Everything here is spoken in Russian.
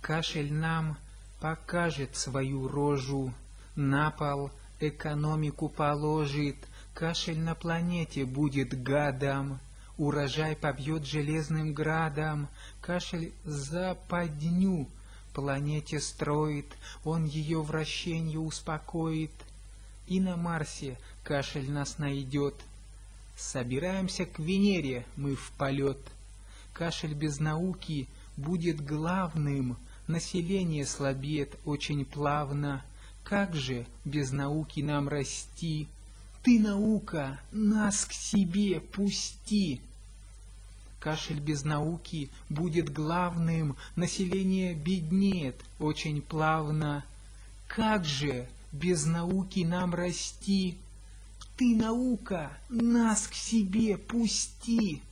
Кашель нам покажет свою рожу, на пол экономику положит, кашель на планете будет гадом, урожай побьет железным градом, кашель западню планете строит, он ее вращенье успокоит. И на Марсе кашель нас найдет. Собираемся к Венере мы в полет. Кашель без науки будет главным, население слабеет очень плавно. Как же без науки нам расти? Ты, наука, нас к себе пусти. Кашель без науки будет главным, население беднеет очень плавно. Как же без науки нам расти? Ты, наука, нас к себе пусти.